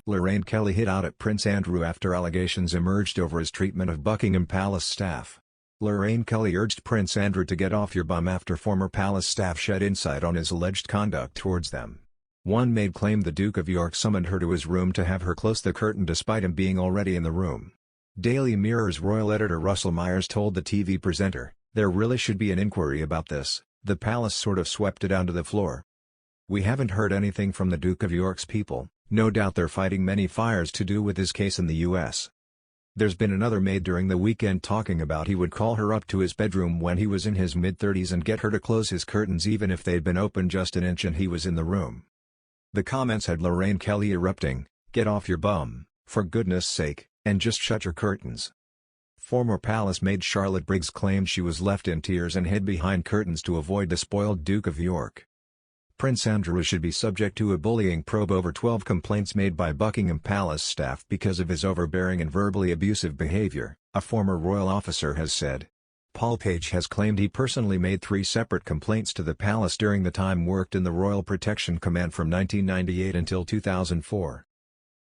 LORRAINE Kelly hit out at Prince Andrew after allegations emerged over his treatment of Buckingham Palace staff. LORRAINE Kelly urged Prince Andrew to get off your bum after former palace staff shed insight on his alleged conduct towards them. One maid claimed the Duke of York summoned her to his room to have her close the curtain despite him being already in the room. Daily Mirror's royal editor Russell Myers told the TV presenter, "There really should be an inquiry about this. The palace sort of swept it onto the floor. We haven't heard anything from the Duke of York's people. No doubt they're fighting many fires to do with his case in the US. There's been another maid during the weekend talking about he would call her up to his bedroom when he was in his mid-30s and get her to close his curtains even if they'd been open just an inch and he was in the room." The comments had LORRAINE Kelly erupting, "Get off your bum, for goodness sake, and just shut your curtains." Former palace maid Charlotte Briggs claimed she was left in tears and hid behind curtains to avoid the spoiled Duke of York. Prince Andrew should be subject to a bullying probe over 12 complaints made by Buckingham Palace staff because of his overbearing and verbally abusive behavior, a former royal officer has said. Paul Page has claimed he personally made 3 separate complaints to the palace during the time worked in the Royal Protection Command from 1998 until 2004.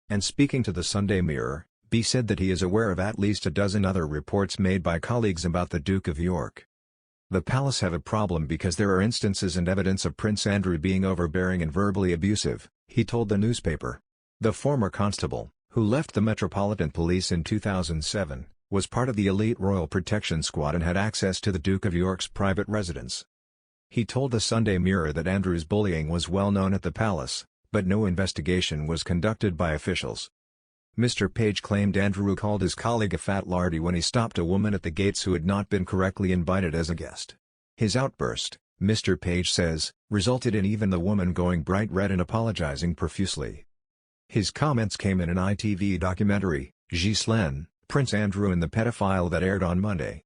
And speaking to the Sunday Mirror, B said that he is aware of at least a dozen other reports made by colleagues about the Duke of York. The palace have a problem because there are instances and evidence of Prince Andrew being overbearing and verbally abusive, he told the newspaper. The former constable, who left the Metropolitan Police in 2007, was part of the elite Royal Protection Squad and had access to the Duke of York's private residence. He told the Sunday Mirror that Andrew's bullying was well known at the palace, but no investigation was conducted by officials. Mr. Page claimed Andrew called his colleague a fat lardy when he stopped a woman at the gates who had not been correctly invited as a guest. His outburst, Mr. Page says, resulted in even the woman going bright red and apologizing profusely. His comments came in an ITV documentary, Ghislaine, Prince Andrew and the Pedophile, that aired on Monday.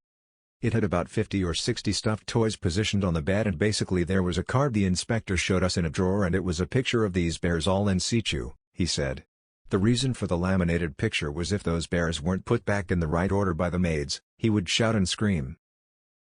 It had about 50 or 60 stuffed toys positioned on the bed, and basically there was a card the inspector showed us in a drawer and it was a picture of these bears all in situ, he said. The reason for the laminated picture was if those bears weren't put back in the right order by the maids, he would shout and scream.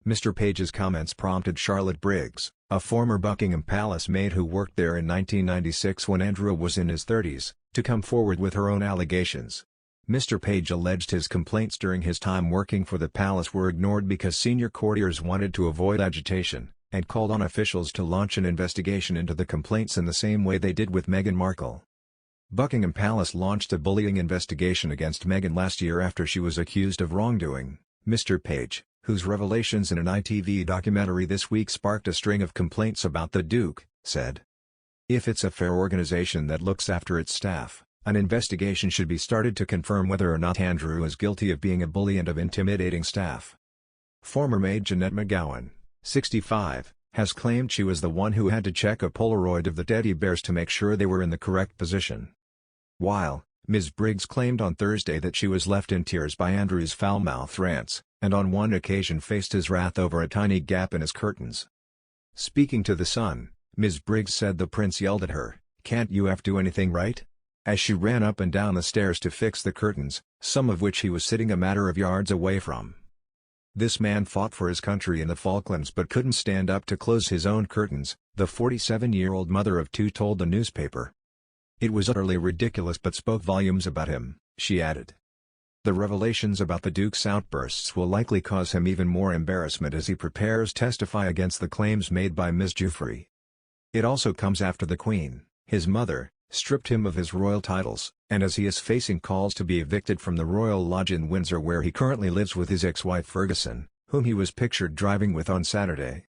Mr. Page's comments prompted Charlotte Briggs, a former Buckingham Palace maid who worked there in 1996 when Andrew was in his 30s, to come forward with her own allegations. Mr. Page alleged his complaints during his time working for the palace were ignored because senior courtiers wanted to avoid agitation, and called on officials to launch an investigation into the complaints in the same way they did with Meghan Markle. Buckingham Palace launched a bullying investigation against Meghan last year after she was accused of wrongdoing. Mr. Page, whose revelations in an ITV documentary this week sparked a string of complaints about the Duke, said, "If it's a fair organization that looks after its staff, an investigation should be started to confirm whether or not Andrew is guilty of being a bully and of intimidating staff." Former maid Jeanette McGowan, 65, has claimed she was the one who had to check a Polaroid of the teddy bears to make sure they were in the correct position. While, Ms. Briggs claimed on Thursday that she was left in tears by Andrew's foul-mouthed rants, and on one occasion faced his wrath over a tiny gap in his curtains. Speaking to The Sun, Ms. Briggs said the prince yelled at her, "Can't you do anything right?" as she ran up and down the stairs to fix the curtains, some of which he was sitting a matter of yards away from. This man fought for his country in the Falklands but couldn't stand up to close his own curtains, the 47-year-old mother of 2 told the newspaper. "It was utterly ridiculous but spoke volumes about him," she added. The revelations about the Duke's outbursts will likely cause him even more embarrassment as he prepares to testify against the claims made by Ms. Giuffre. It also comes after the Queen, his mother, stripped him of his royal titles, and as he is facing calls to be evicted from the Royal Lodge in Windsor where he currently lives with his ex-wife Ferguson, whom he was pictured driving with on Saturday.